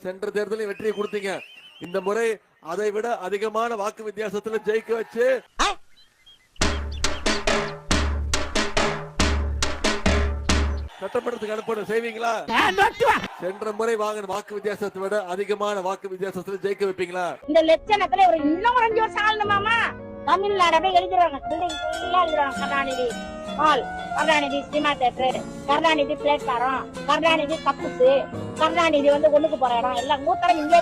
சென்ற தேர்தலில் வெற்றியை கொடுத்தீங்க. இந்த முறை அதை விட அதிகமான வாக்கு வித்தியாசத்தில் ஜெயிக்க வச்சு சட்டமன்றத்துக்கு அனுப்பணும் செய்வீங்களா? சென்ற முறை வாங்கின வாக்கு வித்தியாசத்தை விட அதிகமான வாக்கு வித்தியாசத்தில் ஜெயிக்க வைப்பீங்களா? இந்த லட்சணத்துல ஒரு இன்னும் 5 வருஷம் ஆளணுமாமா? தமிழ்நாடு அப்படியே எழுதிடுவாங்க. Karunanidhi hall, Karunanidhi cinema theatre, Karunanidhi platform, Karunanidhi கப்புசு, கருணாநிதி ஒண்ணுக்கு போற இடம் எல்லாம் மூத்தரம் இங்கே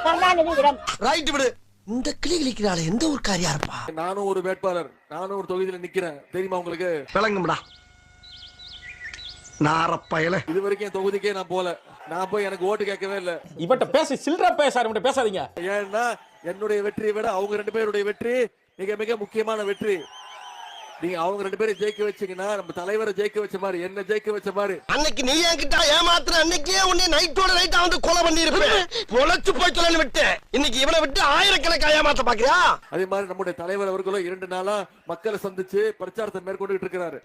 கருணாநிதி இடம். ரைட் விடு. இந்த கிளி கிளிக்கிறாள் எந்த ஒரு காரியா இருப்பா? நானும் ஒரு வேட்பாளர், நானும் ஒரு தொகுதியில நிக்கிறேன். தெரியுமா உங்களுக்கு? விளங்கும்டா நாரப்பயல. இது வரைக்கும் என் தொகுதிக்கே நான் போல. நான் போய் எனக்கு ஓட்டு கேட்கவே இல்ல. இவட்ட பேசி சில்றா பேசாரு பேசாதீங்க. ஏன்னா என்னுடைய வெற்றியை விட அவங்க 2 பேருடைய வெற்றி மிக மிக முக்கியமான வெற்றி. நீங்க அவங்க 2 பேரும் ஜெயிக்க வச்சீங்கன்னா நம்ம தலைவரை ஜெயிக்க வச்ச மாதிரி, என்ன ஜெயிக்க வச்ச மாதிரி. அன்னைக்கு நீ என்கிட்ட ஏமாத்துற அன்னைக்கே உன்னை நைட்டோட நைட்டா வந்து கொலை பண்ணி இருப்பேன். பொழச்சு போய் சொல்லன்னு விட்டு இன்னைக்கு இவனை விட்டு ஆயிரக்கணக்கான ஏமாத்த பாக்குறியா? அதே மாதிரி நம்முடைய தலைவர் அவர்களும் 2 நாளா மக்களை சந்திச்சு பிரச்சாரத்தை மேற்கொண்டு இருக்கிறாரு.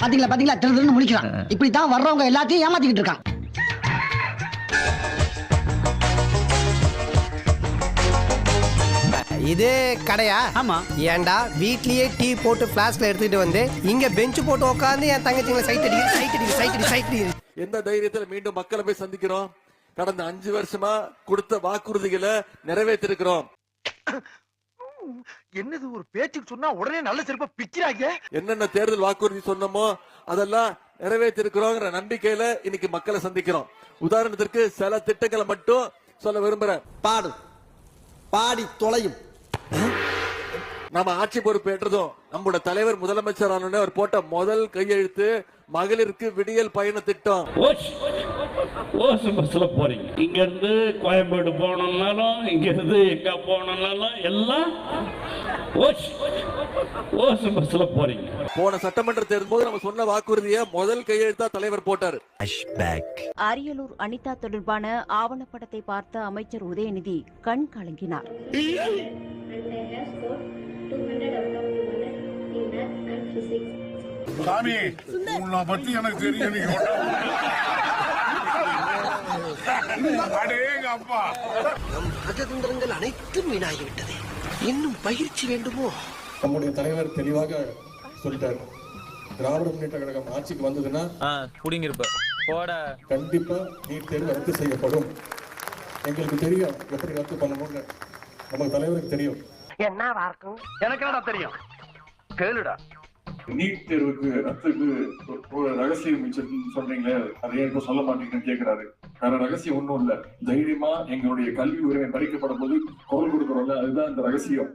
பாத்தீங்களா திருதுன்னு முடிக்கிறான். இப்படித்தான் வர்றவங்க எல்லாத்தையும் ஏமாத்திக்கிட்டு இருக்கான். இது கடையா? ஆமா. ஏண்டா வீட்லயே டீ போட்டு பிளாஸ்க்ல எடுத்துட்டு வந்து இங்க பெஞ்ச் போட்டு உட்கார்ந்து என் தங்கச்சிங்களை சைட் அடி. எந்த தைரியத்துல மீண்டும் மக்களை போய் சந்திக்கிறோம்? கடந்த 5 வருஷமா கொடுத்த வாக்குறுதிகளை நிறைவேற்றிருக்கிறோம். என்னது ஒரு பேச்சுக்கு சொன்னா உடனே நல்ல சிறப்பா பிக்கிறாங்க. என்னென்ன தேர்தல் வாக்குறுதி சொன்னமோ அதெல்லாம் நிறைவேற்றிருக்கிறோங்கிற நம்பிக்கையில இன்னைக்கு மக்களை சந்திக்கிறோம். உதாரணத்திற்கு சில திட்டங்களை மட்டும் சொல்ல விரும்புறேன். பாடி தொலையும். நாம ஆட்சி பொறுப்பேற்றதும் நம்மளோட தலைவர் முதலமைச்சர் ஆனோடனே அவர் போட்ட முதல் கையெழுத்து மகளிருக்கு விடியல் பயண திட்டம். பஸ்ல போறீங்க, இங்க இருந்து கோயம்பேடு போனோம்னாலும் இங்க இருந்து எங்க போனோம்னாலும் எல்லாம் பஸ்ல போறீங்க. போன சட்டமன்ற தேர்தல் போது நம்ம சொன்ன வாக்குறுதியை முதல் கையெழுத்தா தலைவர் போட்டாரு. அரியலூர் அனிதா தொடர்பான ஆவணப்படத்தை பார்த்த அமைச்சர் உதயநிதி கண் கலங்கினார். சாமி உன்னை பத்தி எனக்கு தெரியும். ராஜதந்திரங்கள் அனைத்தும் வீணாகிவிட்டது. இன்னும் பயிற்சி வேண்டுமோ? நம்முடைய தலைவர் தெளிவாக சொல்லிட்டாரு, திராவிட முன்னேற்ற கழகம் ஆட்சிக்கு வந்ததுன்னா கண்டிப்பா நீட் தேர்வு ரத்து செய்யப்படும். எங்களுக்கு தெரியும் எப்படி ரத்து பண்ணணும்னு. நம்ம தலைவருக்கு தெரியும். என்னவா இருக்கும்? எனக்கு என்னடா தெரியும், கேளுடா. நீட் தேர்வுக்கு ரத்துக்கு ஒரு ரகசியம் சொல்றீங்களே, அதை ஏன் சொல்ல மாட்டீங்கன்னு கேட்கிறாரு. வேற ரகசியம் ஒண்ணும் இல்ல. தைரியமா எங்களுடைய கல்வி உரிமை பறிக்கப்படும் போது குரல் கொடுக்கிறோம்ல, அதுதான் இந்த ரகசியம்.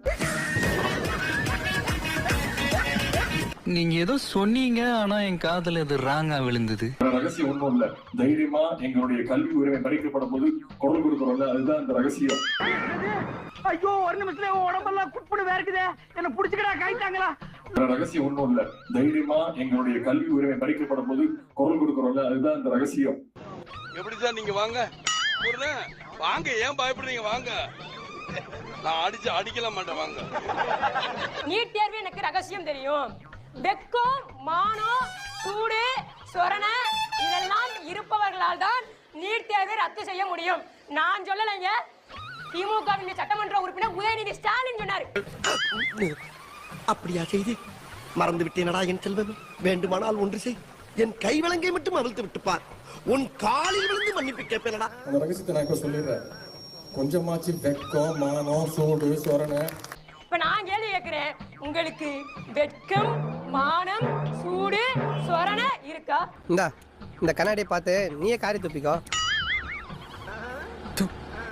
நீங்க ஏதோ சொன்னீங்க, ஆனா என் காதுல அது ராங்கா விழுந்தது. வேற ரகசியம் ஒண்ணும் இல்ல. தைரியமா எங்களுடைய கல்வி உரிமை பறிக்கப்படும் போது குரல் கொடுக்கிறோம்ல, அதுதான் இந்த ரகசியம். ஐயோ, ஒரு நிமிஷத்துல உடம்பெல்லாம் குட்புடு வேர்க்குதே, என்ன புடிச்சுக்கடா கைத்தாங்களா? வேற ரகசியம் ஒண்ணும் இல்ல. தைரியமா எங்களுடைய கல்வி உரிமை பறிக்கப்படும் போது குரல் கொடுக்கிறோம்ல, அதுதான் இந்த ரகசியம். எப்படிதான் நீங்க வாங்க வாங்க, ஏன் பயப்படுறீங்க? வாங்க, நான் அடிக்கலாம் மாட்டேன். வாங்க. நீட் தேர்வு எனக்கு ரகசியம் தெரியும். வெக்கம், மானம், சூடு, சொரணை இதெல்லாம் இருப்பவர்களால் தான் நீட் தேர்வை ரத்து செய்ய முடியும். நான் சொல்லலைங்க, திமுகவின் சட்டமன்ற உறுப்பினர் உதயநிதி ஸ்டாலின் சொன்னாரு. அப்படியா செய்தி? மறந்து விட்டேனடா என் செல்வம். வேண்டுமானால் ஒன்று செய், என் கை விலங்கை மட்டும் அவிழ்த்து விட்டு பார், உன் காலில் விழுந்து மன்னிப்பு கேட்பேனடா. அந்த ரகசியத்தை நான் இப்ப சொல்லிடுறேன். கொஞ்சமாச்சு வெக்கம், மானம், சூடு, சொரணை. இப்ப நான் கேள்வி கேட்கிறேன், உங்களுக்கு வெட்கம், மானம், சூடு, சொரணை இருக்கா? இந்த கண்ணாடியை பார்த்து நீயே காரி துப்பிக்கோ.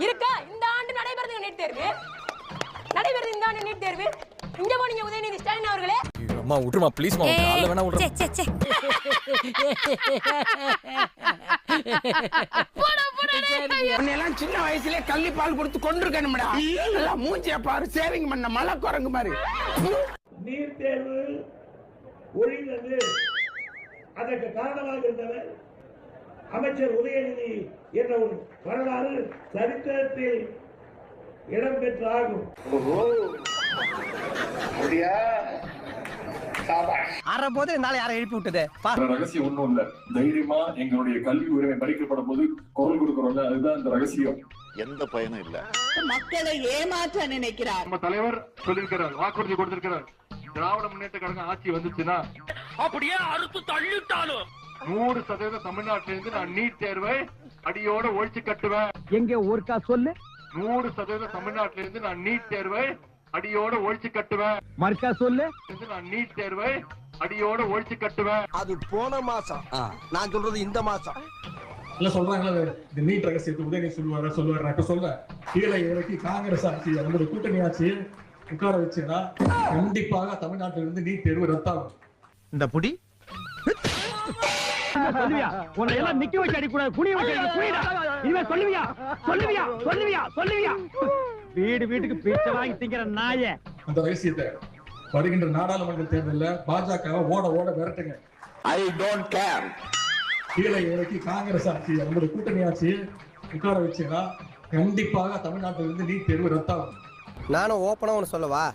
இருக்கா? இந்த ஆண்டு நடைபெறுது நீட் தேர்வு. இந்த ஆண்டு நீட் தேர்வு. இங்க போனீங்க உதயநிதி ஸ்டாலின் அவர்களே. அம்மா விட்டுருமா ப்ளீஸ் மா, கால்ல வேணா விட்டுரு. உன்னையெல்லாம் சின்ன வயசுலயே கள்ளி பால் கொடுத்து கொண்டிருக்கணும்டா. எல்லாம் மூஞ்சிய பாரு, சேவிங் பண்ண மலை குரங்கு மாதிரி. நீட் தேர்வு ஒழிந்தது. அதற்கு காரணமாக இருந்தவர் அமைச்சர் உதயநிதி என்ற ஒரு வரலாறு சரித்திரத்தில் இடம்பெற்றாகும். அரை போது நாளை யாரை எழுப்பி விட்டது ரகசியம் ஒண்ணும் இல்ல. தைரியமா எங்களுடைய கல்வி உரிமை பறிக்கப்படும் போது குரல் கொடுக்கிறோம்ல, அதுதான் இந்த ரகசியம். எந்த பயனும் இல்ல. மக்களை ஏமாற்ற நினைக்கிறார். நம்ம தலைவர் சொல்லியிருக்கிறார், வாக்குறுதி கொடுத்திருக்கிறார். திராவிட முன்னேற்ற கழகம் ஆட்சி வந்துச்சுன்னா அப்படியே அறுத்து தள்ளிட்டாலும் 100% தமிழ்நாட்டில இருந்து நான் நீட் தேர்வை அடியோட ஒழிச்சு கட்டுவேன். எங்க ஊருக்கா சொல்லு. 100% தமிழ்நாட்டில இருந்து நான் நீட் தேர்வை அடியோட ஒழிச்சு கட்டுவேன். மறுக்கா சொல்லு. நான் நீட் தேர்வை அடியோட ஒழிச்சு கட்டுவேன். அது போன மாசம், நான் சொல்றது இந்த மாசம். இல்ல சொல்றாங்களே இந்த நீட் ரகசியத்தை உதயநிதி சொல்லுவாரு. நான் இப்ப சொல்றேன், கீழே இறக்கி காங்கிரஸ் ஆட்சி நம்மளுடைய கூட்டணி ஆட்சி உட்கார வச்சுன்னா கண்டிப்பாக தமிழ்நாட்டிலிருந்து நீட் தேர்வு ரத்தாகும். இந்த புடி சொல்லுவியா? உன்னை எல்லாம் நிக்க வச்சு அடிக்கூடாது, குனிய வச்சு குனிடா. இனிமே சொல்லுவியா? சொல்லுவியா? சொல்லுவியா? சொல்லுவியா? வீடு வீட்டுக்கு பிச்சை வாங்கி திங்கிற நாயே. அந்த ரகசியத்தை வருகின்ற நாடாளுமன்ற தேர்தலில் பாஜகவை ஓட ஓட விரட்டுங்க. I don't care. கீழே இறக்கி காங்கிரஸ் ஆட்சி நம்மளுடைய கூட்டணி ஆட்சி உட்கார வச்சுன்னா கண்டிப்பாக தமிழ்நாட்டிலிருந்து நீட் தேர்வு ரத்தாகும். நானும் ஓப்பனா ஒண்ணு சொல்லவா?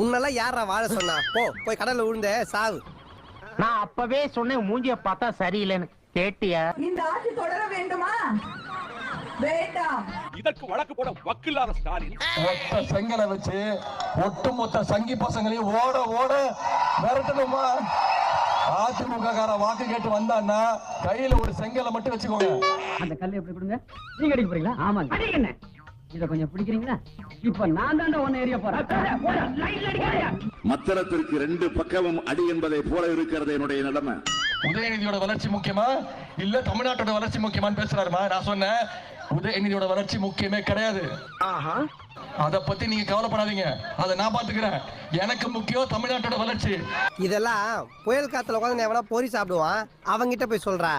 உன்னெல்லாம் யாரா வாழ சொன்னா? போய் கடல்ல விழுந்த சாவு. நான் அப்பவே சொன்னேன் மூஞ்சிய பார்த்தா சரியில்லைன்னு. கேட்டியா? இந்த ஆட்சி தொடர வேண்டுமா? வேண்டாம். இதற்கு வழக்கு போட வக்கில்லாத ஸ்டாலின் ஒத்த செங்கலை வச்சு ஒட்டுமொத்த சங்கி பசங்களையும் ஓட ஓட விரட்டணுமா? அதிமுக கார வாக்கு கேட்டு வந்தான்னா கையில ஒரு செங்கலை மட்டும் வச்சுக்கோங்க. அந்த கல்லை எப்படி கொடுங்க? நீங்க அடிக்க போறீங்களா? ஆமாங்க. அடிக்கண்ணே. இத கொஞ்சம் பிடிக்கிறீங்களா? இப்ப நான் தான் ஒன்னு ஏரியா போறேன். மத்தளத்திற்கு 2 பக்கமும் அடி என்பதை போல இருக்கிறது என்னுடைய நிலைமை. உதயநிதியோட வளர்ச்சி முக்கியமா இல்ல தமிழ்நாட்டோட வளர்ச்சி முக்கியமான்னு பேசுறாருமா. நான் சொன்னேன் உதயநிதியோட வளர்ச்சி முக்கியமே கிடையாது. அத பத்தி நீங்க கவலைப்படாதீங்க, அதை நான் பாத்துக்கிறேன். எனக்கு முக்கியம் தமிழ்நாட்டோட வளர்ச்சி. இதெல்லாம் புயல் காத்துல உட்காந்து எவனா பொறி சாப்பிடுவான், அவங்கிட்ட போய் சொல்றா.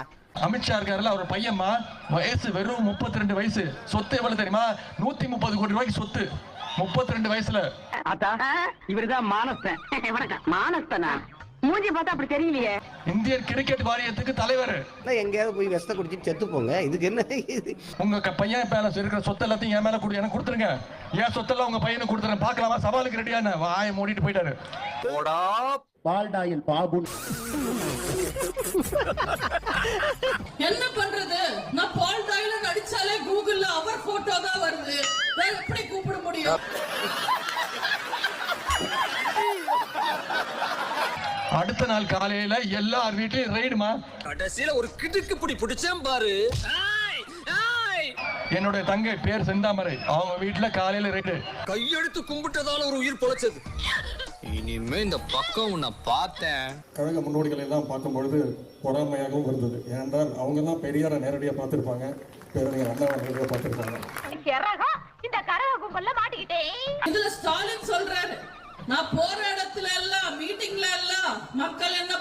அமித்ஷா இருக்காருல்ல, அவர் பையன்மா, வயசு வெறும் 32 வயசு. சொத்து எவ்வளவு தெரியுமா? 130 கோடி ரூபாய்க்கு சொத்து. 32 வயசுல. இவருதான் மானஸ்தன். மானஸ்தனா? மூஞ்சி பார்த்தா அப்படி தெரியலையே. இந்தியன் கிரிக்கெட் வாரியத்துக்கு தலைவர். எங்கேயாவது போய் விஷத்தை குடிச்சிட்டு செத்து போங்க. இதுக்கு என்ன? உங்க பையன் மேல இருக்கிற சொத்து எல்லாத்தையும் என் மேல கொடு, எனக்கு கொடுத்துருங்க. என் சொத்தெல்லாம் உங்க பையனுக்கு கொடுத்துறேன். பாக்கலாமா? சவாலுக்கு ரெடியான வாயை மூடிட்டு போயிட்டாரு. பால்டாயில் பாபு. என்ன பண்றது? நான் பால் டாயிலர் அடிச்சாலே கூகுள்ல அவர் போட்டோ தான் வருது. வேற எப்படி கூப்பிட முடியும்? அடுத்த நாள் காலையில எல்லார் வீட்லயும் ரைடுமா. கடைசியில ஒரு கிடுக்கு பிடி பிடிச்சேன் பாரு. என்னோட தங்கை பேர் செந்தாமரை, அவங்க வீட்டுல காலையில ரைடு. கையெடுத்து கும்பிட்டதால ஒரு உயிர் பொழைச்சது. இனிமே இந்த பக்கம் உன்னை பார்த்தேன். கழக முன்னோடிகளை எல்லாம் பார்க்கும்பொழுது பொறாமையாகவும் இருந்தது. ஏனென்றால் அவங்க எல்லாம் பெரியாரை நேரடியா பார்த்திருப்பாங்க, பேரறிஞர் அண்ணாவை நேரடியா பார்த்திருப்பாங்க. இந்த கரக கும்பல்ல மாட்டிக்கிட்டேன். இதுல ஸ்டாலின் சொல்றாரு, நான் போற இடத்துல எல்லாம் மீட்டிங்ல எல்லாம் மக்கள் என்ன